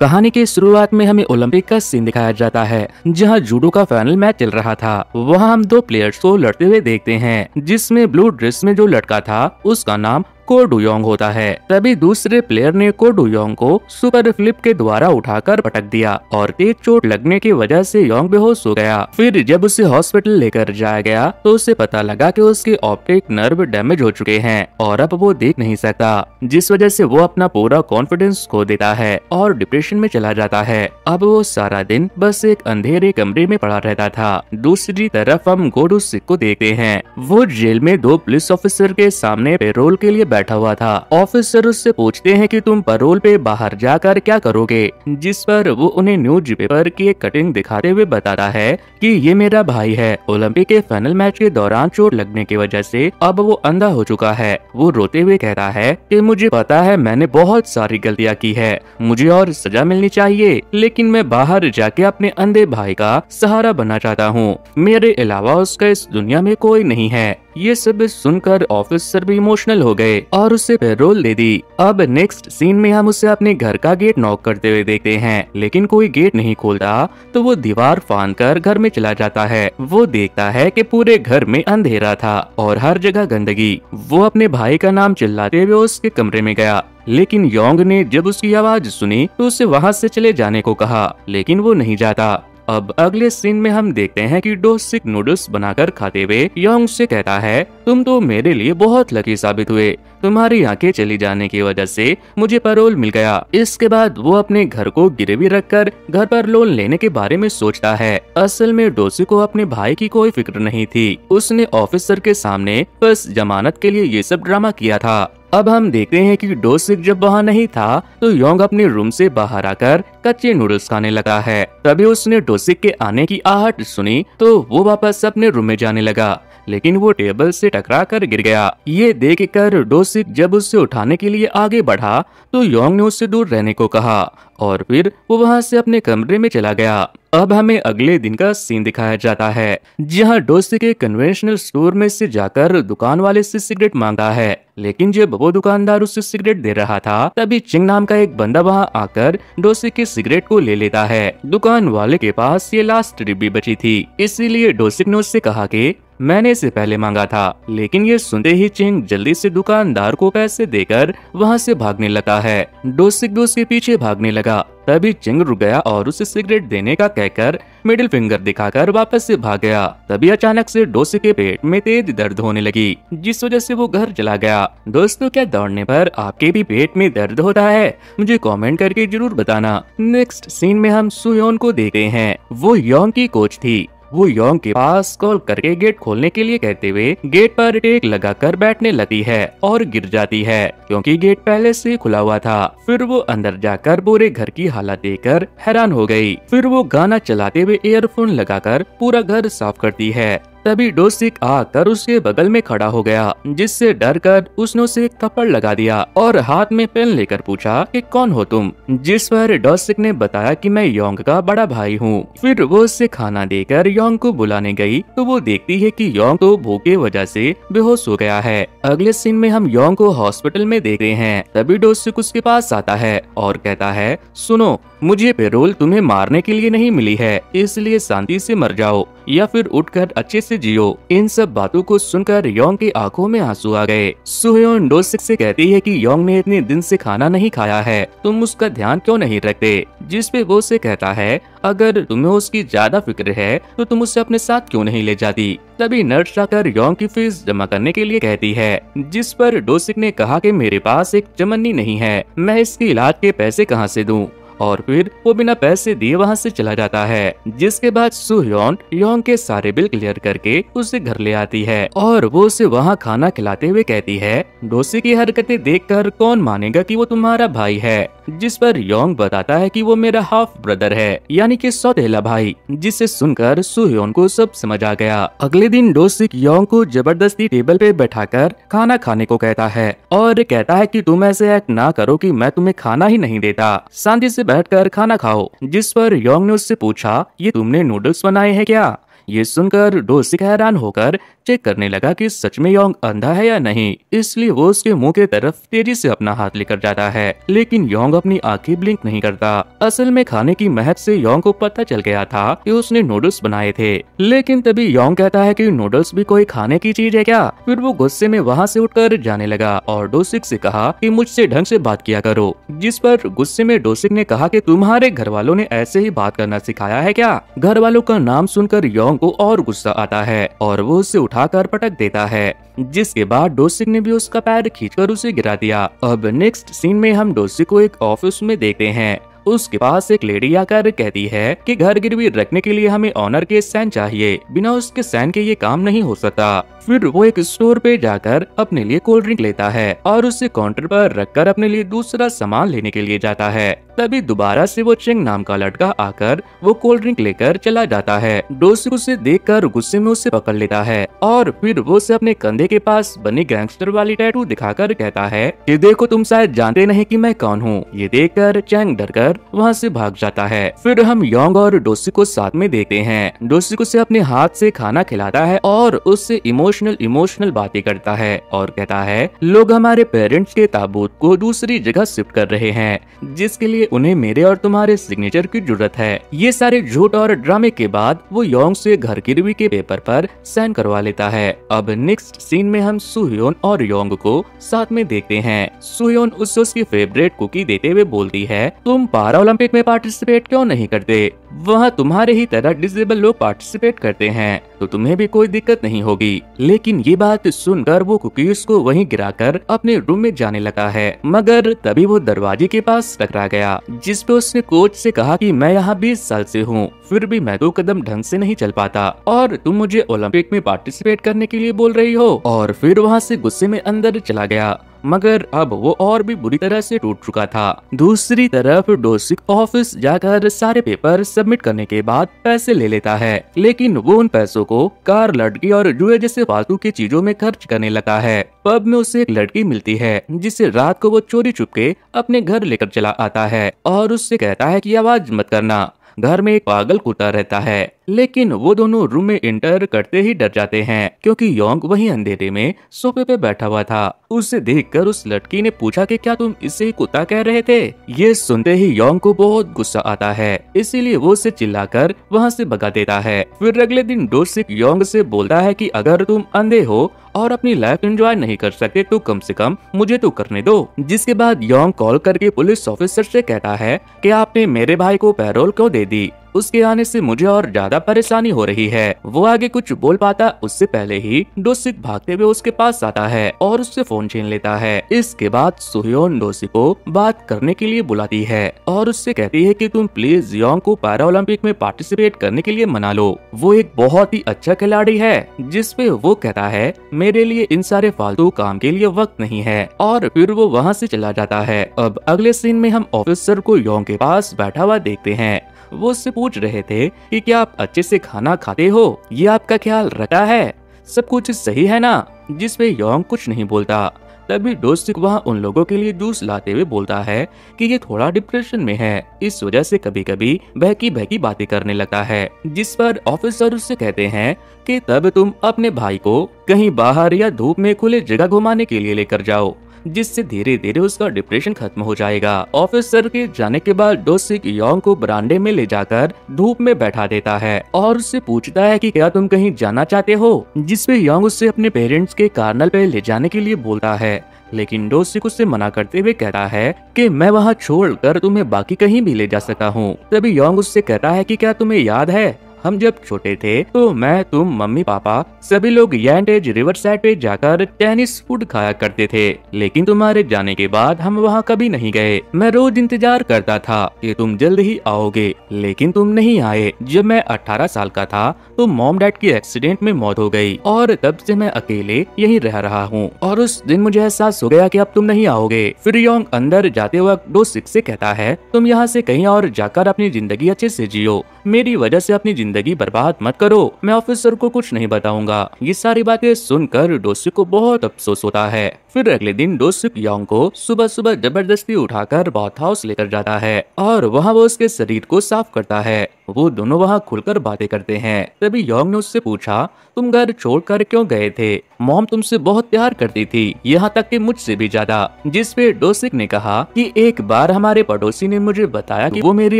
कहानी की शुरुआत में हमें ओलंपिक का सीन दिखाया जाता है, जहां जूडो का फाइनल मैच चल रहा था। वहां हम दो प्लेयर्स को लड़ते हुए देखते हैं, जिसमें ब्लू ड्रेस में जो लड़का था उसका नाम को डुयोंग होता है। तभी दूसरे प्लेयर ने को डुयोंग को सुपर फ्लिप के द्वारा उठाकर पटक दिया और तेज चोट लगने की वजह से योंग बेहोश हो गया। फिर जब उसे हॉस्पिटल लेकर जाया गया तो उसे पता लगा कि उसके ऑप्टिक नर्व डैमेज हो चुके हैं और अब वो देख नहीं सकता, जिस वजह से वो अपना पूरा कॉन्फिडेंस खो देता है और डिप्रेशन में चला जाता है। अब वो सारा दिन बस एक अंधेरे कमरे में पड़ा रहता था। दूसरी तरफ हम गोडू सिक को देखते हैं। वो जेल में दो पुलिस ऑफिसर के सामने पैरोल के लिए बैठा हुआ था। ऑफिसर उससे पूछते हैं कि तुम पैरोल पे बाहर जाकर क्या करोगे, जिस पर वो उन्हें न्यूज पेपर की एक कटिंग दिखाते हुए बताता है कि ये मेरा भाई है। ओलंपिक के फाइनल मैच के दौरान चोट लगने की वजह से अब वो अंधा हो चुका है। वो रोते हुए कहता है कि मुझे पता है मैंने बहुत सारी गलतियां की है, मुझे और सजा मिलनी चाहिए, लेकिन मैं बाहर जाके अपने अंधे भाई का सहारा बनना चाहता हूँ। मेरे अलावा उसका इस दुनिया में कोई नहीं है। ये सब सुनकर ऑफिसर भी इमोशनल हो गए और उसे पैरोल दे दी। अब नेक्स्ट सीन में हम उसे अपने घर का गेट नॉक करते हुए देखते हैं, लेकिन कोई गेट नहीं खोलता। तो वो दीवार फांद कर घर में चला जाता है। वो देखता है कि पूरे घर में अंधेरा था और हर जगह गंदगी। वो अपने भाई का नाम चिल्लाते हुए उसके कमरे में गया, लेकिन योंग ने जब उसकी आवाज सुनी तो उसे वहाँ से चले जाने को कहा, लेकिन वो नहीं जाता। अब अगले सीन में हम देखते हैं कि डो सिक नूडल्स बनाकर खाते हुए योंग से कहता है, तुम तो मेरे लिए बहुत लकी साबित हुए। तुम्हारी आंखें चली जाने की वजह से मुझे पैरोल मिल गया। इसके बाद वो अपने घर को गिरवी रखकर घर पर लोन लेने के बारे में सोचता है। असल में डोसी को अपने भाई की कोई फिक्र नहीं थी। उसने ऑफिसर के सामने बस जमानत के लिए ये सब ड्रामा किया था। अब हम देखते हैं कि डोसिक जब वहाँ नहीं था तो योंग अपने रूम से बाहर आकर कच्चे नूडल्स खाने लगा है। तभी उसने डोसिक के आने की आहट सुनी तो वो वापस अपने रूम में जाने लगा, लेकिन वो टेबल से टकरा कर गिर गया। ये देखकर डोसिक जब उससे उठाने के लिए आगे बढ़ा तो योंग ने उससे दूर रहने को कहा और फिर वो वहाँ से अपने कमरे में चला गया। अब हमें अगले दिन का सीन दिखाया जाता है, जहाँ डोसिक के कन्वेंशनल स्टोर में से जाकर दुकान वाले से सिगरेट मांगा है, लेकिन जब वो दुकानदार उससे सिगरेट दे रहा था तभी चिंग नाम का एक बंदा वहाँ आकर डोसिक की सिगरेट को ले लेता है। दुकान वाले के पास ये लास्ट डिब्बी बची थी, इसीलिए डोसिक ने उससे कहा कि मैंने इसे पहले मांगा था। लेकिन ये सुनते ही चिंग जल्दी से दुकानदार को पैसे देकर वहाँ से भागने लगा है। डोसिक भी उसके पीछे भागने लगा। तभी चिंग रुक गया और उसे सिगरेट देने का कहकर मिडिल फिंगर दिखाकर वापस से भाग गया। तभी अचानक से डोसिक के पेट में तेज दर्द होने लगी, जिस वजह से वो घर चला गया। दोस्तों, क्या दौड़ने पर आपके भी पेट में दर्द होता है? मुझे कमेंट करके जरूर बताना। नेक्स्ट सीन में हम सुयोन को देखते हैं। वो योंग की कोच थी। वो योंग के पास कॉल करके गेट खोलने के लिए कहते हुए गेट पर टेक लगाकर बैठने लगती है और गिर जाती है, क्योंकि गेट पहले से खुला हुआ था। फिर वो अंदर जाकर पूरे घर की हालत देखकर हैरान हो गई। फिर वो गाना चलाते हुए ईयरफोन लगाकर पूरा घर साफ करती है। तभी डोसिक आकर उसके बगल में खड़ा हो गया, जिससे डर कर उसने उसे एक थप्पड़ लगा दिया और हाथ में पेन लेकर पूछा कि कौन हो तुम, जिस पर डोसिक ने बताया कि मैं योंग का बड़ा भाई हूँ। फिर वो उसे खाना देकर योंग को बुलाने गई तो वो देखती है कि योंग तो भूख की वजह से बेहोश हो गया है। अगले सीन में हम योंग को हॉस्पिटल में देखते हैं। तभी डोसिक उसके पास आता है और कहता है, सुनो, मुझे पैरोल तुम्हें मारने के लिए नहीं मिली है, इसलिए शांति से मर जाओ या फिर उठकर अच्छे से जियो। इन सब बातों को सुनकर योंग की आंखों में आंसू आ गए। सुयोन डोसिक से कहती है कि योंग ने इतने दिन से खाना नहीं खाया है, तुम उसका ध्यान क्यों नहीं रखते? जिस पे वो उसे कहता है, अगर तुम्हें उसकी ज्यादा फिक्र है तो तुम उसे अपने साथ क्यों नहीं ले जाती? तभी नर्स आकर योंग की फीस जमा करने के लिए कहती है, जिस पर डोसिक ने कहा कि मेरे पास एक चमन्नी नहीं है, मैं इसके इलाज के पैसे कहाँ से दूं? और फिर वो बिना पैसे दिए वहाँ से चला जाता है। जिसके बाद सुयोन योंग के सारे बिल क्लियर करके उसे घर ले आती है और वो उसे वहाँ खाना खिलाते हुए कहती है, डोसी की हरकतें देखकर कौन मानेगा कि वो तुम्हारा भाई है? जिस पर योंग बताता है कि वो मेरा हाफ ब्रदर है, यानी कि सौतेला भाई। जिसे सुनकर सुयोन को सब समझ आ गया। अगले दिन डोसिक योंग को जबरदस्ती टेबल पे बैठाकर खाना खाने को कहता है और कहता है कि तुम ऐसे एक्ट ना करो कि मैं तुम्हें खाना ही नहीं देता, शांति से बैठकर खाना खाओ। जिस पर योंग ने उससे पूछा, ये तुमने नूडल्स बनाए हैं क्या? ये सुनकर डोसिक हैरान होकर चेक करने लगा कि सच में योंग अंधा है या नहीं। इसलिए वो उसके मुंह के तरफ तेजी से अपना हाथ लेकर जाता है, लेकिन योंग अपनी आंखें ब्लिंक नहीं करता। असल में खाने की महक से योंग को पता चल गया था कि उसने नूडल्स बनाए थे। लेकिन तभी योंग कहता है कि नूडल्स भी कोई खाने की चीज है क्या। फिर वो गुस्से में वहाँ से उठकर जाने लगा और डोसिक से कहा कि मुझसे ढंग से बात किया करो। जिस पर गुस्से में डोसिक ने कहा कि तुम्हारे घर वालों ने ऐसे ही बात करना सिखाया है क्या। घर वालों का नाम सुनकर योंग को और गुस्सा आता है और वो उसे उठाकर पटक देता है, जिसके बाद डोसिक ने भी उसका पैर खींचकर उसे गिरा दिया। अब नेक्स्ट सीन में हम डोसिक को एक ऑफिस में देखते हैं। उसके पास एक लेडी आकर कहती है कि घर गिरवी रखने के लिए हमें ऑनर के साइन चाहिए, बिना उसके साइन के ये काम नहीं हो सकता। फिर वो एक स्टोर पे जाकर अपने लिए कोल्ड ड्रिंक लेता है और उसे काउंटर पर रखकर अपने लिए दूसरा सामान लेने के लिए जाता है। तभी दोबारा से वो चेंग नाम का लड़का आकर वो कोल्ड ड्रिंक लेकर चला जाता है। डोसिक उसे देखकर गुस्से में उसे पकड़ लेता है और फिर वो उसे अपने कंधे के पास बनी गैंगस्टर वाली टैटू दिखाकर कहता है कि देखो तुम शायद जानते नहीं कि मैं कौन हूँ। ये देखकर चेंग डरकर वहाँ से भाग जाता है। फिर हम योंग और डोसिक को साथ में देखते हैं। डोसिक उसे अपने हाथ से खाना खिलाता है और उससे इमोशनल बातें करता है और कहता है लोग हमारे पेरेंट्स के ताबूत को दूसरी जगह शिफ्ट कर रहे हैं, जिसके लिए उन्हें मेरे और तुम्हारे सिग्नेचर की जरूरत है। ये सारे झूठ और ड्रामे के बाद वो योंग से घर गिरवी के पेपर पर साइन करवा लेता है। अब नेक्स्ट सीन में हम सुहयोन और योंग को साथ में देखते हैं। सुहयोन उसे उसकी फेवरेट कुकी देते हुए बोलती है तुम पारा ओलंपिक में पार्टिसिपेट क्यों नहीं करते, वहाँ तुम्हारे ही तरह डिसेबल लोग पार्टिसिपेट करते हैं तो तुम्हें भी कोई दिक्कत नहीं होगी। लेकिन ये बात सुनकर वो कुकीज को वहीं गिराकर अपने रूम में जाने लगा है, मगर तभी वो दरवाजे के पास टकरा गया, जिस पे उसने कोच से कहा कि मैं यहाँ 20 साल से हूँ, फिर भी मैं 2 कदम ढंग से नहीं चल पाता और तुम मुझे ओलंपिक में पार्टिसिपेट करने के लिए बोल रही हो। और फिर वहाँ से गुस्से में अंदर चला गया, मगर अब वो और भी बुरी तरह से टूट चुका था। दूसरी तरफ डोसिक ऑफिस जाकर सारे पेपर सबमिट करने के बाद पैसे ले लेता है, लेकिन वो उन पैसों को कार, लड़की और जुए जैसे फालतू की चीजों में खर्च करने लगा है। पब में उसे एक लड़की मिलती है जिसे रात को वो चोरी चुपके अपने घर लेकर चला आता है और उससे कहता है कि आवाज मत करना, घर में एक पागल कुत्ता रहता है। लेकिन वो दोनों रूम में इंटर करते ही डर जाते हैं क्योंकि योंग वहीं अंधेरे में सोफे पे बैठा हुआ था। उसे देखकर उस लड़की ने पूछा कि क्या तुम इसे कुत्ता कह रहे थे। ये सुनते ही योंग को बहुत गुस्सा आता है, इसीलिए वो उसे चिल्लाकर वहाँ से भगा देता है। फिर अगले दिन डोसिक योंग से बोलता है कि अगर तुम अंधे हो और अपनी लाइफ एंजॉय नहीं कर सकते तो कम से कम मुझे तो करने दो। जिसके बाद योंग कॉल करके पुलिस ऑफिसर से कहता है कि आपने मेरे भाई को पैरोल क्यों दे दी, उसके आने से मुझे और ज्यादा परेशानी हो रही है। वो आगे कुछ बोल पाता उससे पहले ही डोसिक भागते हुए उसके पास आता है और उससे फोन छीन लेता है। इसके बाद सुहयोन डोसिक को बात करने के लिए बुलाती है और उससे कहती है कि तुम प्लीज योंग को पैरा ओलंपिक में पार्टिसिपेट करने के लिए मना लो, वो एक बहुत ही अच्छा खिलाड़ी है। जिसपे वो कहता है मेरे लिए इन सारे फालतू काम के लिए वक्त नहीं है और फिर वो वहाँ से चला जाता है। अब अगले सीन में हम ऑफिसर को योंग के पास बैठा हुआ देखते हैं। वो उससे पूछ रहे थे कि क्या आप अच्छे से खाना खाते हो, ये आपका ख्याल रखा है, सब कुछ सही है ना। जिसपे योंग कुछ नहीं बोलता। तभी डोसिक वहाँ उन लोगों के लिए जूस लाते हुए बोलता है कि ये थोड़ा डिप्रेशन में है, इस वजह से कभी कभी बहकी बातें करने लगता है। जिस पर ऑफिसर उससे कहते हैं कि तब तुम अपने भाई को कहीं बाहर या धूप में खुले जगह घुमाने के लिए लेकर जाओ, जिससे धीरे धीरे उसका डिप्रेशन खत्म हो जाएगा। ऑफिसर के जाने के बाद डोसिक योंग को बरामदे में ले जाकर धूप में बैठा देता है और उससे पूछता है कि क्या तुम कहीं जाना चाहते हो। जिसपे योंग उससे अपने पेरेंट्स के कार्नल पे ले जाने के लिए बोलता है, लेकिन डोसिक उससे मना करते हुए कहता है कि मैं वहाँ छोड़कर तुम्हें बाकी कहीं भी ले जा सकता हूँ। तभी योंग उससे कहता है कि क्या तुम्हें याद है हम जब छोटे थे तो मैं, तुम, मम्मी, पापा सभी लोग यांटेज रिवर साइड पे जाकर चाइनीज फूड खाया करते थे, लेकिन तुम्हारे जाने के बाद हम वहाँ कभी नहीं गए। मैं रोज इंतजार करता था कि तुम जल्द ही आओगे, लेकिन तुम नहीं आए। जब मैं 18 साल का था तो मॉम डैड की एक्सीडेंट में मौत हो गई और तब से मैं अकेले यहीं रह रहा हूँ और उस दिन मुझे एहसास हो गया कि अब तुम नहीं आओगे। फिर योंग अंदर जाते वक्त डोसिक से कहता है तुम यहाँ से कहीं और जाकर अपनी जिंदगी अच्छे से जियो, मेरी वजह से अपनी जिंदगी बर्बाद मत करो, मैं ऑफिसर को कुछ नहीं बताऊंगा। ये सारी बातें सुनकर डोसिक को बहुत अफसोस होता है। फिर अगले दिन डोसिक योंग को सुबह सुबह जबरदस्ती उठाकर बाथ हाउस लेकर जाता है और वहाँ वो उसके शरीर को साफ करता है। वो दोनों वहाँ खुलकर बातें करते हैं। तभी योंग ने उससे पूछा, तुम घर छोड़कर क्यों गए थे? मॉम तुमसे बहुत प्यार करती थी, यहाँ तक कि मुझसे भी ज्यादा। जिस पे डोसिक ने कहा कि एक बार हमारे पड़ोसी ने मुझे बताया कि वो मेरी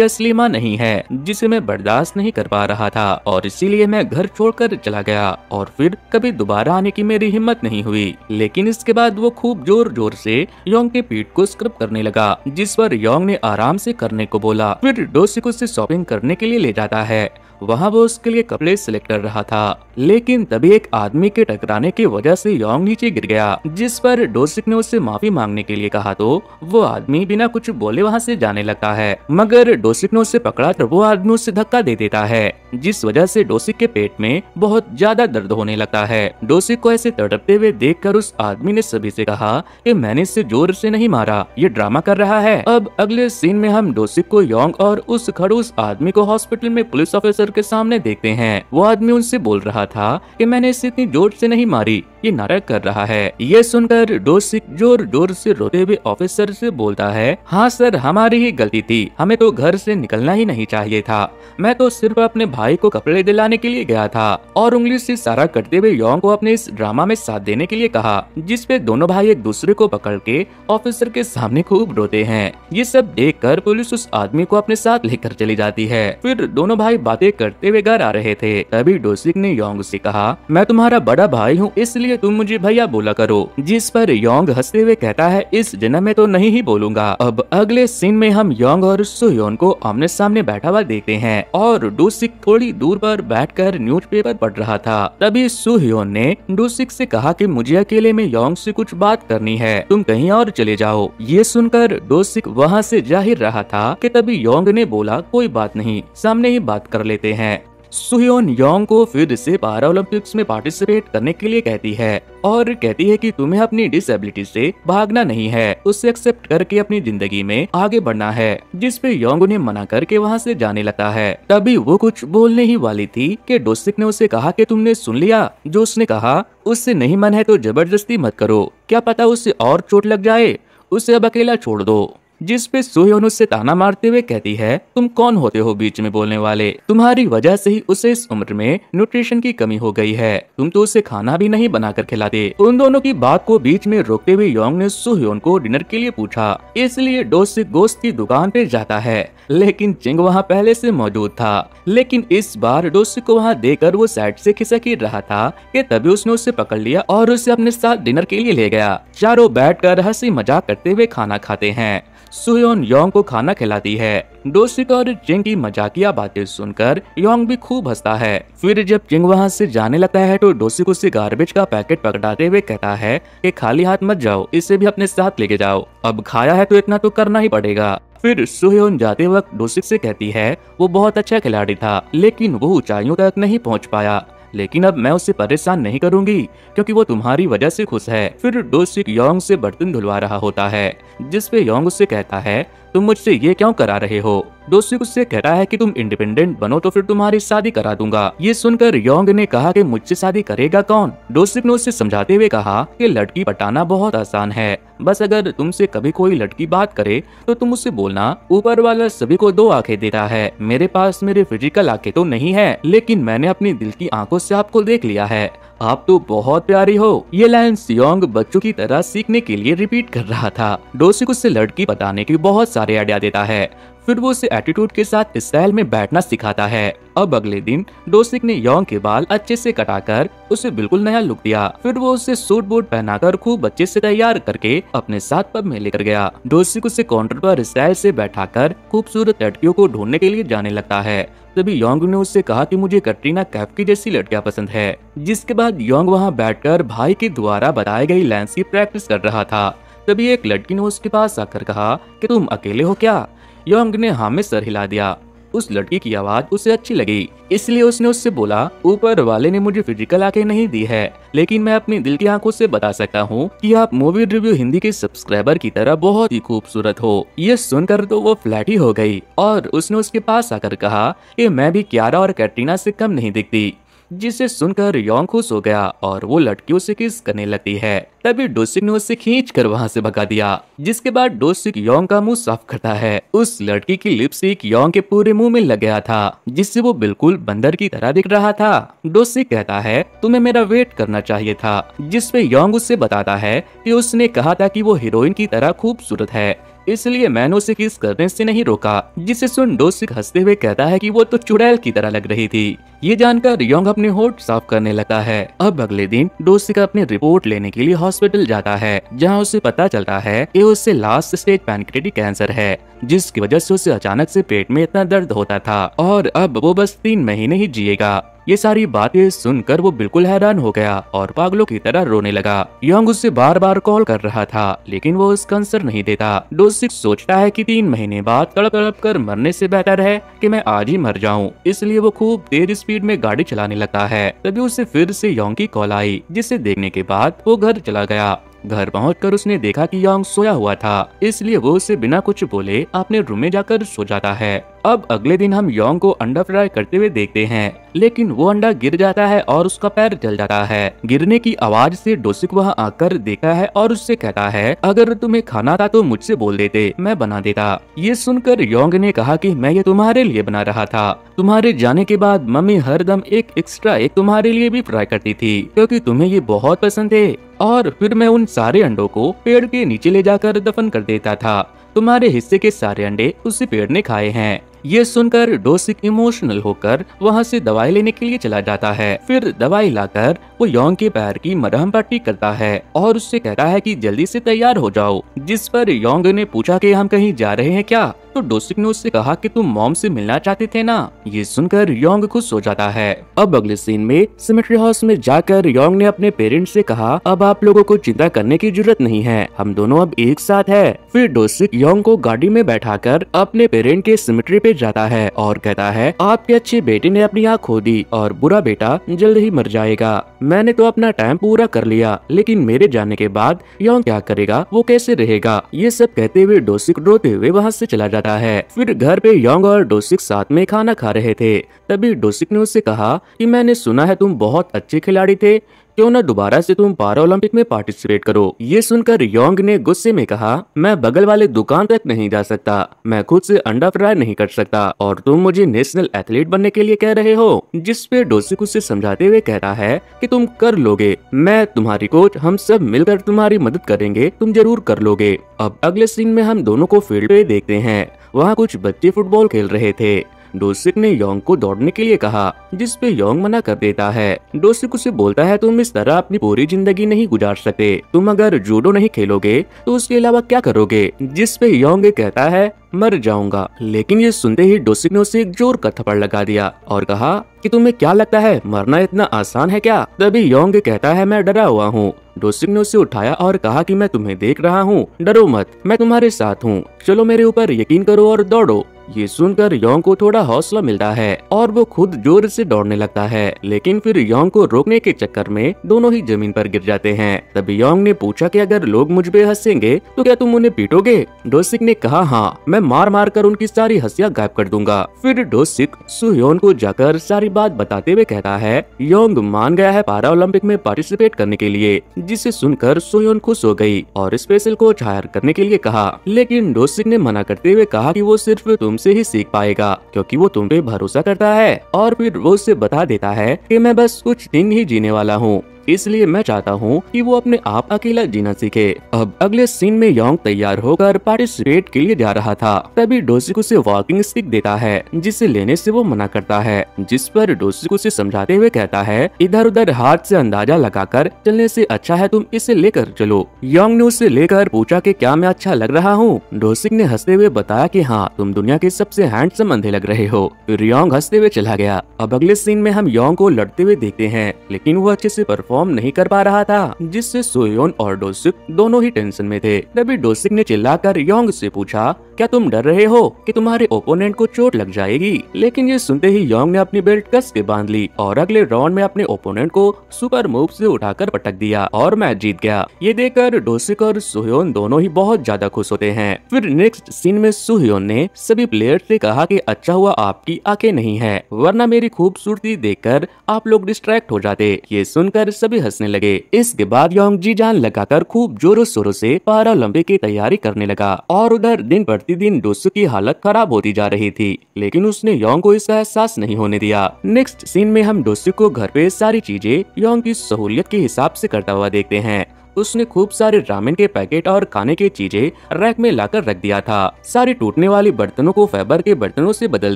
असली माँ नहीं है, जिसे मैं बर्दाश्त नहीं कर पा रहा था और इसीलिए मैं घर छोड़कर चला गया और फिर कभी दोबारा आने की मेरी हिम्मत नहीं हुई। लेकिन इसके बाद वो खूब जोर जोर से योंग के पीठ को स्क्रब करने लगा, जिस पर योंग ने आराम से करने को बोला। फिर डोसिक उसे शॉपिंग करने के लिए ले जाता है। वहाँ वो उसके लिए कपड़े सिलेक्ट कर रहा था, लेकिन तभी एक आदमी के टकराने की वजह से योंग नीचे गिर गया, जिस पर डोसिक ने उससे माफी मांगने के लिए कहा तो वो आदमी बिना कुछ बोले वहाँ से जाने लगता है। मगर डोसिक ने उसे पकड़ा तो वो आदमी उससे धक्का दे देता है, जिस वजह से डोसिक के पेट में बहुत ज्यादा दर्द होने लगता है। डोसिक को ऐसे तड़पते हुए देखकर उस आदमी ने सभी से कहा कि मैंने इसे जोर से नहीं मारा, ये ड्रामा कर रहा है। अब अगले सीन में हम डोसिक को योंग और उस खड़ूस आदमी को हॉस्पिटल में पुलिस ऑफिसर के सामने देखते हैं। वो आदमी उनसे बोल रहा था कि मैंने इसे इतनी जोर से नहीं मारी, ये नाटक कर रहा है। ये सुनकर डोसिक जोर जोर से रोते हुए ऑफिसर से बोलता है, हाँ सर, हमारी ही गलती थी, हमें तो घर से निकलना ही नहीं चाहिए था। मैं तो सिर्फ अपने भाई को कपड़े दिलाने के लिए गया था। और उंगली से इशारा करते हुए योंग को अपने इस ड्रामा में साथ देने के लिए कहा, जिस पे दोनों भाई एक दूसरे को पकड़ के ऑफिसर के सामने खूब रोते हैं। ये सब देखकर पुलिस उस आदमी को अपने साथ लेकर चली जाती है। फिर दोनों भाई बातें करते हुए घर आ रहे थे। तभी डोसिक ने योंग से कहा, मैं तुम्हारा बड़ा भाई हूँ, इसलिए तुम मुझे भैया बोला करो। जिस पर योंग हंसते हुए कहता है, इस जन्म में तो नहीं ही बोलूंगा। अब अगले सीन में हम योंग और सुह्योन को आमने सामने बैठा हुआ देखते हैं और डोसिक थोड़ी दूर पर बैठकर न्यूज़पेपर पढ़ रहा था। तभी सुह्योन ने डोसिक से कहा कि मुझे अकेले में योंग से कुछ बात करनी है, तुम कहीं और चले जाओ। ये सुनकर डोसिक वहाँ से जा ही रहा था कि तभी योंग ने बोला, कोई बात नहीं, सामने ही बात कर लेते हैं। सुह्योन योंग को फिर से पैरा ओलंपिक्स में पार्टिसिपेट करने के लिए कहती है और कहती है कि तुम्हें अपनी डिसेबिलिटी से भागना नहीं है, उससे एक्सेप्ट करके अपनी जिंदगी में आगे बढ़ना है। जिस पे योंग उन्हें मना करके वहाँ से जाने लगता है। तभी वो कुछ बोलने ही वाली थी कि डोसिक ने उसे कहा कि तुमने सुन लिया जो उसने कहा, उससे नहीं मन है तो जबरदस्ती मत करो, क्या पता उससे और चोट लग जाए, उसे अब अकेला छोड़ दो। जिस पे सुह्योन उससे ताना मारते हुए कहती है, तुम कौन होते हो बीच में बोलने वाले, तुम्हारी वजह से ही उसे इस उम्र में न्यूट्रिशन की कमी हो गई है, तुम तो उसे खाना भी नहीं बनाकर खिलाते। उन दोनों की बात को बीच में रोकते हुए योंग ने सुह्योन को डिनर के लिए पूछा, इसलिए डोसिक गोश्त की दुकान पे जाता है। लेकिन चिंग वहाँ पहले से मौजूद था, लेकिन इस बार डोसिक को वहाँ देखकर वो साइड से खिसक ही रहा था कि तभी उसने उसे पकड़ लिया और उसे अपने साथ डिनर के लिए ले गया। चारों बैठकर हंसी मजाक करते हुए खाना खाते हैं। सुह्योन योंग को खाना खिलाती है। डोसिक और चिंग की मजाकिया बातें सुनकर योंग भी खूब हंसता है। फिर जब चिंग वहाँ से जाने लगता है तो डोसिक उसे गार्बेज का पैकेट पकड़ाते हुए कहता है कि खाली हाथ मत जाओ, इसे भी अपने साथ लेके जाओ, अब खाया है तो इतना तो करना ही पड़ेगा। फिर सुह्योन जाते वक्त डोसिक से कहती है, वो बहुत अच्छा खिलाड़ी था लेकिन वो ऊंचाइयों तक नहीं पहुँच पाया, लेकिन अब मैं उसे परेशान नहीं करूंगी क्योंकि वो तुम्हारी वजह से खुश है। फिर डोसिक योंग से बर्तन धुलवा रहा होता है, जिस पे योंग उससे कहता है, तुम मुझसे ये क्यों करा रहे हो। डोसिक उससे कहता है कि तुम इंडिपेंडेंट बनो तो फिर तुम्हारी शादी करा दूंगा। ये सुनकर योंग ने कहा कि मुझसे शादी करेगा कौन। डोसिक ने उससे समझाते हुए कहा कि लड़की पटाना बहुत आसान है, बस अगर तुमसे कभी कोई लड़की बात करे तो तुम उससे बोलना, ऊपर वाला सभी को दो आंखें देता है, मेरे पास मेरे फिजिकल आंखें तो नहीं है, लेकिन मैंने अपनी दिल की आंखों से आपको देख लिया है, आप तो बहुत प्यारी हो। ये लाइन योंग बच्चों की तरह सीखने के लिए रिपीट कर रहा था। डोसिक उससे लड़की बताने के बहुत सारे आइडिया देता है। फिर वो उसे एटीट्यूड के साथ स्टाइल में बैठना सिखाता है। अब अगले दिन डोसिक ने योंग के बाल अच्छे से कटाकर उसे बिल्कुल नया लुक दिया। फिर वो उसे सूट बूट पहनाकर खूब अच्छे से तैयार करके अपने साथ पब में लेकर गया। डोसिक उसे काउंटर पर स्टाइल से बैठाकर खूबसूरत लड़कियों को ढूंढने के लिए जाने लगता है। तभी योंग ने उससे कहा कि मुझे कटरीना कैफ की जैसी लड़कियां पसंद है। जिसके बाद योंग वहाँ बैठकर भाई के द्वारा बताई गई लाइंस की प्रैक्टिस कर रहा था। तभी एक लड़की ने उसके पास आकर कहा कि तुम अकेले हो क्या। योंग ने हाँ में सर हिला दिया। उस लड़की की आवाज उसे अच्छी लगी, इसलिए उसने उससे बोला, ऊपर वाले ने मुझे फिजिकल आंखें नहीं दी है, लेकिन मैं अपनी दिल की आंखों से बता सकता हूँ कि आप मूवी रिव्यू हिंदी के सब्सक्राइबर की तरह बहुत ही खूबसूरत हो। ये सुनकर तो वो फ्लैट ही हो गई और उसने उसके पास आकर कहा कि मैं भी क्यारा और कैटरीना से कम नहीं दिखती। जिसे सुनकर योंग खुश हो गया और वो लड़कियों से किस करने लगती है। तभी डोसिक ने उसे खींच कर वहाँ से भगा दिया, जिसके बाद डोसिक योंग का मुंह साफ करता है। उस लड़की की लिपस्टिक योंग के पूरे मुंह में लग गया था, जिससे वो बिल्कुल बंदर की तरह दिख रहा था। डोसिक कहता है तुम्हें मेरा वेट करना चाहिए था, जिसपे योंग उससे बताता है कि उसने कहा था कि वो हीरोइन की तरह खूबसूरत है, इसलिए मैंने उसे किस करने से नहीं रोका। जिसे सुन डोसिक हंसते हुए कहता है कि वो तो चुड़ैल की तरह लग रही थी। ये जानकर योंग अपने होठ साफ करने लगता है। अब अगले दिन डोसिक अपनी रिपोर्ट लेने के लिए हॉस्पिटल जाता है, जहां उसे पता चलता है कि उसे लास्ट स्टेज पैनक्रियाटिक कैंसर है, जिसकी वजह से उसे अचानक से पेट में इतना दर्द होता था और अब वो बस 3 महीने ही जिएगा। ये सारी बातें सुनकर वो बिल्कुल हैरान हो गया और पागलों की तरह रोने लगा। योंग उससे बार बार कॉल कर रहा था, लेकिन वो उसका आंसर नहीं देता। डोसिक सोचता है कि 3 महीने बाद तड़प तड़प कर मरने से बेहतर है कि मैं आज ही मर जाऊं, इसलिए वो खूब तेज स्पीड में गाड़ी चलाने लगता है। तभी उसे फिर से योंग की कॉल आई, जिसे देखने के बाद वो घर चला गया। घर पहुंचकर उसने देखा कि योंग सोया हुआ था, इसलिए वो उसे बिना कुछ बोले अपने रूम में जाकर सो जाता है। अब अगले दिन हम योंग को अंडा फ्राई करते हुए देखते हैं, लेकिन वो अंडा गिर जाता है और उसका पैर जल जाता है। गिरने की आवाज से डोसिक वहां आकर देखता है और उससे कहता है अगर तुम्हें खाना था तो मुझसे बोल देते, मैं बना देता। ये सुनकर योंग ने कहा कि मैं ये तुम्हारे लिए बना रहा था। तुम्हारे जाने के बाद मम्मी हरदम एक एक्स्ट्रा एग तुम्हारे लिए भी फ्राई करती थी, क्योंकि तुम्हें ये बहुत पसंद थे। और फिर मैं उन सारे अंडों को पेड़ के नीचे ले जाकर दफन कर देता था। तुम्हारे हिस्से के सारे अंडे उसी पेड़ ने खाए हैं। ये सुनकर डोसिक इमोशनल होकर वहाँ से दवाई लेने के लिए चला जाता है। फिर दवाई लाकर वो योंग के पैर की मरहम पट्टी करता है और उससे कहता है कि जल्दी से तैयार हो जाओ। जिस पर योंग ने पूछा कि हम कहीं जा रहे हैं क्या, तो डोसिक ने उससे कहा कि तुम मॉम से मिलना चाहते थे ना। ये सुनकर योंग खुश हो जाता है। अब अगले सीन में सिमेट्री हाउस में जाकर योंग ने अपने पेरेंट्स से कहा अब आप लोगों को चिंता करने की जरूरत नहीं है, हम दोनों अब एक साथ है। फिर डोसिक योंग को गाड़ी में बैठाकर अपने पेरेंट के सिमेट्री पे जाता है और कहता है आपके अच्छे बेटे ने अपनी आँख खो दी और बुरा बेटा जल्द ही मर जाएगा। मैंने तो अपना टाइम पूरा कर लिया, लेकिन मेरे जाने के बाद योंग क्या करेगा, वो कैसे रहेगा। ये सब कहते हुए डोसिक रोते हुए वहाँ से चला जाता है। फिर घर पे योंग और डोसिक साथ में खाना खा रहे थे। तभी डोसिक ने उससे कहा कि मैंने सुना है तुम बहुत अच्छे खिलाड़ी थे, क्यों न दोबारा से तुम पारा ओलंपिक में पार्टिसिपेट करो। ये सुनकर योंग ने गुस्से में कहा मैं बगल वाले दुकान तक नहीं जा सकता, मैं खुद से अंडा फ्राई नहीं कर सकता और तुम मुझे नेशनल एथलीट बनने के लिए कह रहे हो। जिस पे डोसिक उसे समझाते हुए कहता है कि तुम कर लोगे, मैं तुम्हारी कोच, हम सब मिलकर तुम्हारी मदद करेंगे, तुम जरूर कर लोगे। अब अगले सीन में हम दोनों को फील्ड पे देखते हैं। वहाँ कुछ बच्चे फुटबॉल खेल रहे थे। डोसिक ने योंग को दौड़ने के लिए कहा, जिस पे योंग मना कर देता है। डोसिक उसे बोलता है तुम इस तरह अपनी पूरी जिंदगी नहीं गुजार सकते, तुम अगर जूडो नहीं खेलोगे तो उसके अलावा क्या करोगे। जिस पे योंग कहता है मर जाऊंगा। लेकिन ये सुनते ही डोसिक ने उसे एक जोर का थप्पड़ लगा दिया और कहा कि तुम्हें क्या लगता है मरना इतना आसान है क्या। तभी योंग कहता है मैं डरा हुआ हूँ। डोसिक ने उसे उठाया और कहा कि मैं तुम्हें देख रहा हूँ, डरो मत, मैं तुम्हारे साथ हूँ, चलो मेरे ऊपर यकीन करो और दौड़ो। ये सुनकर योंग को थोड़ा हौसला मिलता है और वो खुद जोर से दौड़ने लगता है, लेकिन फिर योंग को रोकने के चक्कर में दोनों ही जमीन पर गिर जाते हैं। तभी योंग ने पूछा कि अगर लोग मुझ पे हंसेंगे तो क्या तुम उन्हें पीटोगे। डोसिक ने कहा हाँ, मैं मार मार कर उनकी सारी हंसियां गायब कर दूंगा। फिर डोसिक सुयोन को जाकर सारी बात बताते हुए कहता है योंग मान गया है पारा ओलंपिक में पार्टिसिपेट करने के लिए। जिसे सुनकर सुयोन खुश हो गई और स्पेशल कोच हायर करने के लिए कहा, लेकिन डोसिक ने मना करते हुए कहा कि वो सिर्फ तुमसे ही सीख पाएगा, क्योंकि वो तुम पे भरोसा करता है। और फिर वो उससे बता देता है कि मैं बस कुछ दिन ही जीने वाला हूँ, इसलिए मैं चाहता हूँ कि वो अपने आप अकेला जीना सीखे। अब अगले सीन में योंग तैयार होकर पार्टिसिपेट के लिए जा रहा था। तभी डोसिक उसे वॉकिंग स्टिक देता है, जिसे लेने से वो मना करता है। जिस पर डोसिक उसे समझाते हुए कहता है इधर उधर हाथ से अंदाजा लगाकर चलने से अच्छा है तुम इसे लेकर चलो। योंग ने उसे लेकर पूछा कि क्या मैं अच्छा लग रहा हूँ। डोसिक ने हंसते हुए बताया कि हाँ, तुम दुनिया के सबसे हैंडसम अंधे लग रहे हो। फिर योंग हंसते हुए चला गया। अब अगले सीन में हम योंग को लड़ते हुए देखते हैं, लेकिन वो अच्छे से परफॉर्म परफॉर्म नहीं कर पा रहा था, जिससे सोयोन और डोसिक दोनों ही टेंशन में थे। तभी डोसिक ने चिल्लाकर योंग से पूछा, क्या तुम डर रहे हो कि तुम्हारे ओपोनेंट को चोट लग जाएगी? लेकिन ये सुनते ही योंग ने अपनी बेल्ट कस के बांध ली और अगले राउंड में अपने ओपोनेंट को सुपर मूव से उठाकर पटक दिया और मैच जीत गया। ये देखकर डोसिक और सुहयोन दोनों ही बहुत ज्यादा खुश होते हैं। फिर नेक्स्ट सीन में सुहयोन ने सभी प्लेयर्स से कहा कि अच्छा हुआ आपकी आंखें नहीं है, वरना मेरी खूबसूरती देखकर आप लोग डिस्ट्रैक्ट हो जाते। ये सुनकर सभी हंसने लगे। इसके बाद योंग जी जान लगाकर खूब जोरों शोरों से पैरालंपिक की तैयारी करने लगा और उधर दिन प्रतिदिन डोसिक की हालत खराब होती जा रही थी, लेकिन उसने योंग को इसका एहसास नहीं होने दिया। नेक्स्ट सीन में हम डोसिक को घर पे सारी चीजें योंग की सहूलियत के हिसाब से करता हुआ देखते हैं। उसने खूब सारे रामेन के पैकेट और खाने की चीजें रैक में लाकर रख दिया था। सारी टूटने वाली बर्तनों को फाइबर के बर्तनों से बदल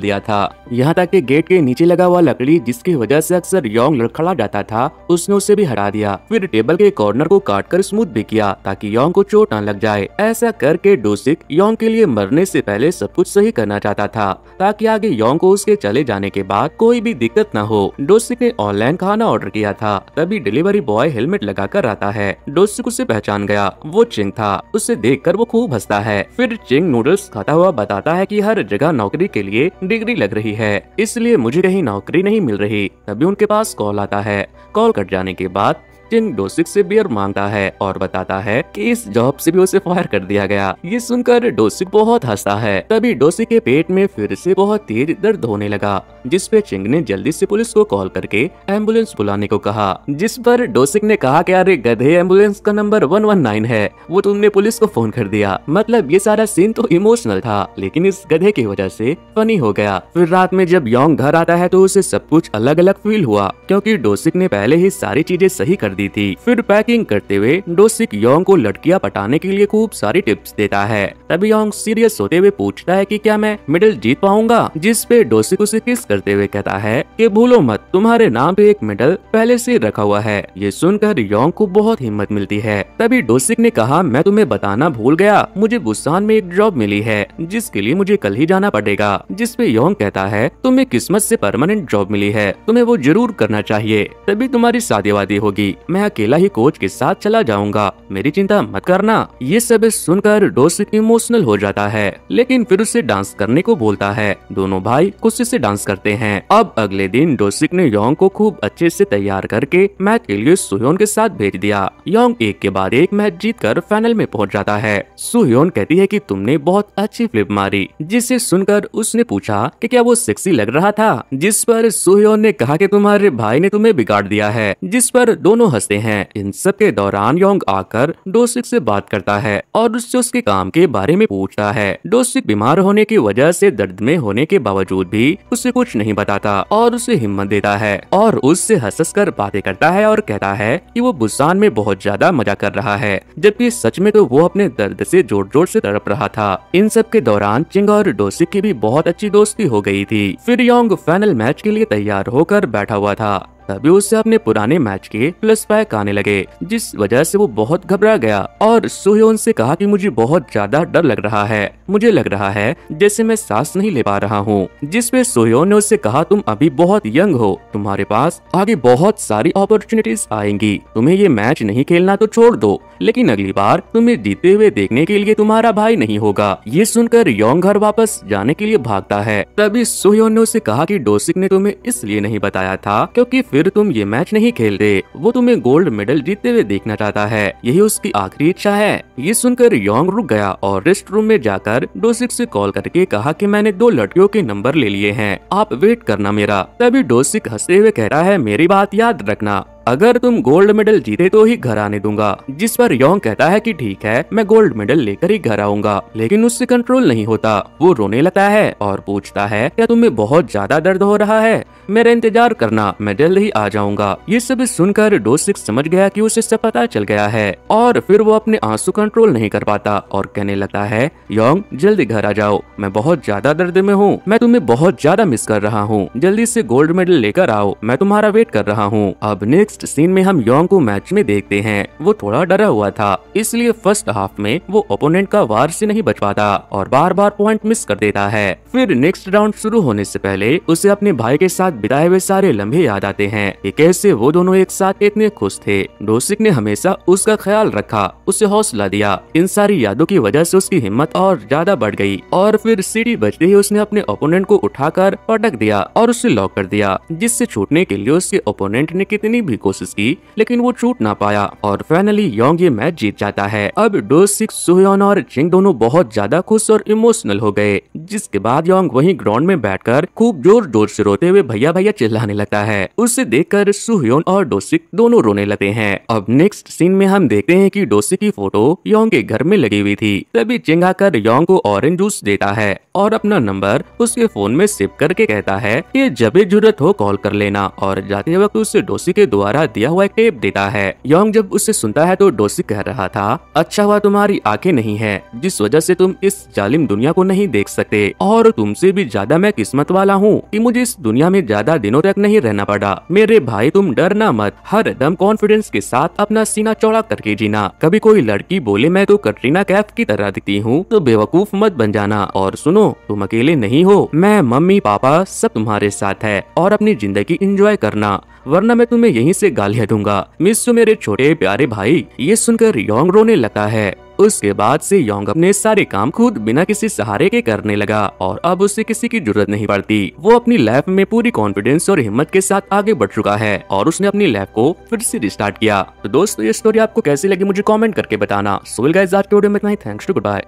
दिया था। यहाँ तक कि गेट के नीचे लगा हुआ लकड़ी जिसकी वजह से अक्सर योंग लड़खड़ा जाता था, उसने उसे भी हटा दिया। फिर टेबल के कॉर्नर को काटकर स्मूथ भी किया ताकि योंग को चोट न लग जाए। ऐसा करके डोसिक योंग के लिए मरने से पहले सब कुछ सही करना चाहता था ताकि आगे योंग को उसके चले जाने के बाद कोई भी दिक्कत न हो। डोसिक ने ऑनलाइन खाना ऑर्डर किया था, तभी डिलीवरी बॉय हेलमेट लगाकर आता है। डोसिक उसे पहचान गया, वो चिंग था। उसे देखकर वो खूब हंसता है। फिर चिंग नूडल्स खाता हुआ बताता है कि हर जगह नौकरी के लिए डिग्री लग रही है, इसलिए मुझे कहीं नौकरी नहीं मिल रही। तभी उनके पास कॉल आता है। कॉल कट जाने के बाद चिंग डोसिक से बियर मांगता है और बताता है कि इस जॉब से भी उसे फायर कर दिया गया। ये सुनकर डोसिक बहुत हंसता है। तभी डोसिक के पेट में फिर से बहुत तेज दर्द होने लगा, जिस पे चिंग ने जल्दी से पुलिस को कॉल करके एम्बुलेंस बुलाने को कहा, जिस पर डोसिक ने कहा कि अरे गधे, एम्बुलेंस का नंबर 119 है, वो तुमने पुलिस को फोन कर दिया। मतलब ये सारा सीन तो इमोशनल था, लेकिन इस गधे की वजह से फनी हो गया। फिर रात में जब योंग घर आता है तो उसे सब कुछ अलग अलग फील हुआ, क्योंकि डोसिक ने पहले ही सारी चीजें सही कर दी थी। फिर पैकिंग करते हुए डोसिक योंग को लड़कियां पटाने के लिए खूब सारी टिप्स देता है। तभी योंग सीरियस होते हुए पूछता है कि क्या मैं मेडल जीत पाऊंगा, जिस पे डोसिक उसे किस करते हुए कहता है कि भूलो मत, तुम्हारे नाम पे एक मेडल पहले से रखा हुआ है। ये सुनकर योंग को बहुत हिम्मत मिलती है। तभी डोसिक ने कहा, मैं तुम्हें बताना भूल गया, मुझे बुसान में एक जॉब मिली है जिसके लिए मुझे कल ही जाना पड़ेगा। जिस पे योंग कहता है, तुम्हें किस्मत से परमानेंट जॉब मिली है, तुम्हें वो जरूर करना चाहिए, तभी तुम्हारी शादी वादी होगी। मैं अकेला ही कोच के साथ चला जाऊंगा, मेरी चिंता मत करना। ये सब सुनकर डोसिक इमोशनल हो जाता है, लेकिन फिर उसे डांस करने को बोलता है। दोनों भाई खुशी से डांस करते हैं। अब अगले दिन डोसिक ने योंग को खूब अच्छे से तैयार करके मैच के लिए सुहयोन के साथ भेज दिया। योंग एक के बाद एक मैच जीतकर फाइनल में पहुंच जाता है। सुहयोन कहती है कि तुमने बहुत अच्छी फ्लिप मारी, जिसे सुनकर उसने पूछा कि क्या वो सेक्सी लग रहा था, जिस पर सुहयोन ने कहा कि तुम्हारे भाई ने तुम्हें बिगाड़ दिया है, जिस पर दोनों हंसते हैं। इन सब के दौरान योंग आकर डोसिक से बात करता है और उससे उसके काम के बारे में पूछता है। डोसिक बीमार होने की वजह से दर्द में होने के बावजूद भी उसे कुछ नहीं बताता और उसे हिम्मत देता है और उससे हंस कर बातें करता है और कहता है कि वो बुसान में बहुत ज्यादा मजा कर रहा है, जबकि सच में तो वो अपने दर्द से जोर जोर से तड़प रहा था। इन सब के दौरान चिंग और डोसिक की भी बहुत अच्छी दोस्ती हो गई थी। फिर योंग फाइनल मैच के लिए तैयार होकर बैठा हुआ था, तभी उससे अपने पुराने मैच के फ्लैशबैक आने लगे, जिस वजह से वो बहुत घबरा गया और सुहयोन से कहा कि मुझे बहुत ज्यादा डर लग रहा है, मुझे लग रहा है जैसे मैं सांस नहीं ले पा रहा हूँ। जिस पे सुहयोन ने उससे कहा, तुम अभी बहुत यंग हो, तुम्हारे पास आगे बहुत सारी अपॉर्चुनिटीज आएंगी, तुम्हें ये मैच नहीं खेलना तो छोड़ दो, लेकिन अगली बार तुम्हें जीते हुए देखने के लिए तुम्हारा भाई नहीं होगा। ये सुनकर योंग घर वापस जाने के लिए भागता है। तभी सुहयोन ने उसे कहा कि डोसिक ने तुम्हें इसलिए नहीं बताया था क्योंकि फिर तुम ये मैच नहीं खेलते, वो तुम्हें गोल्ड मेडल जीतते हुए देखना चाहता है, यही उसकी आखिरी इच्छा है। ये सुनकर योंग रुक गया और रेस्ट रूम में जाकर डोसिक से कॉल करके कहा कि मैंने 2 लड़कियों के नंबर ले लिए हैं, आप वेट करना मेरा। तभी डोसिक हंसते हुए कहता है, मेरी बात याद रखना, अगर तुम गोल्ड मेडल जीते तो ही घर आने दूंगा। जिस पर योंग कहता है कि ठीक है, मैं गोल्ड मेडल लेकर ही घर आऊंगा, लेकिन उससे कंट्रोल नहीं होता। वो रोने लगता है और पूछता है, क्या तुम्हें बहुत ज्यादा दर्द हो रहा है? मेरा इंतजार करना, मैं जल्द ही आ जाऊंगा। ये सब सुनकर डोसिक समझ गया कि उसे सब पता चल गया है और फिर वो अपने आंसू कंट्रोल नहीं कर पाता और कहने लगता है, योंग जल्दी घर आ जाओ, मैं बहुत ज्यादा दर्द में हूँ, मैं तुम्हें बहुत ज्यादा मिस कर रहा हूँ, जल्दी से गोल्ड मेडल लेकर आओ, मैं तुम्हारा वेट कर रहा हूँ। अब नेक्स्ट नेक्स्ट सीन में हम योंग को मैच में देखते हैं। वो थोड़ा डरा हुआ था, इसलिए फर्स्ट हाफ में वो ओपोनेंट का वार से नहीं बच पाता और बार बार पॉइंट मिस कर देता है। फिर नेक्स्ट राउंड शुरू होने से पहले उसे अपने भाई के साथ बिताए हुए सारे लम्हे याद आते हैं कि कैसे वो दोनों एक साथ इतने खुश थे। डोसिक ने हमेशा उसका ख्याल रखा, उसे हौसला दिया। इन सारी यादों की वजह से उसकी हिम्मत और ज्यादा बढ़ गई और फिर सीढ़ी बजते ही उसने अपने ओपोनेंट को उठाकर पटक दिया और उसे लॉक कर दिया, जिससे छूटने के लिए उसके ओपोनेंट ने कितनी भी कोशिश की लेकिन वो छूट ना पाया और फाइनली योंग ये मैच जीत जाता है। अब डोसिक, सुहयोन और जिंग दोनों बहुत ज्यादा खुश और इमोशनल हो गए, जिसके बाद योंग वहीं ग्राउंड में बैठकर खूब जोर जोर से रोते हुए भैया भैया चिल्लाने लगता है। उसे देखकर सुहयोन और डोसिक दोनों रोने लगते हैं। अब नेक्स्ट सीन में हम देखते हैं कि डोसिक की फोटो योंग के घर में लगी हुई थी। तभी जिंग आकर योंग को ऑरेंज जूस देता है और अपना नंबर उसके फोन में सेव करके कहता है कि जब भी जरूरत हो कॉल कर लेना, और जाते वक्त उसे डोसी के द्वारा दिया हुआ एक टेप देता है। योंग जब उसे सुनता है तो डोसी कह रहा था, अच्छा हुआ तुम्हारी आंखें नहीं है, जिस वजह से तुम इस जालिम दुनिया को नहीं देख सकते, और तुमसे भी ज्यादा मैं किस्मत वाला हूँ कि मुझे इस दुनिया में ज्यादा दिनों तक नहीं रहना पड़ा। मेरे भाई तुम डरना मत, हर दम कॉन्फिडेंस के साथ अपना सीना चौड़ा करके जीना। कभी कोई लड़की बोले मैं तो कटरीना कैफ की तरह दिखती हूँ तो बेवकूफ मत बन जाना, और सुनो तुम अकेले नहीं हो, मैं, मम्मी, पापा सब तुम्हारे साथ है, और अपनी जिंदगी एंजॉय करना, वरना मैं तुम्हें यहीं से गालियां दूंगा। मिस यू मेरे छोटे प्यारे भाई। ये सुनकर योंग रोने लगता है। उसके बाद से योंग अपने सारे काम खुद बिना किसी सहारे के करने लगा और अब उसे किसी की जरूरत नहीं पड़ती। वो अपनी लाइफ में पूरी कॉन्फिडेंस और हिम्मत के साथ आगे बढ़ चुका है और उसने अपनी लाइफ को फिर से रिस्टार्ट किया। तो दोस्तों ये स्टोरी आपको कैसी लगी मुझे कमेंट करके बताना। सो गाइस आज के वीडियो में इतना ही। Thanks to, good bye.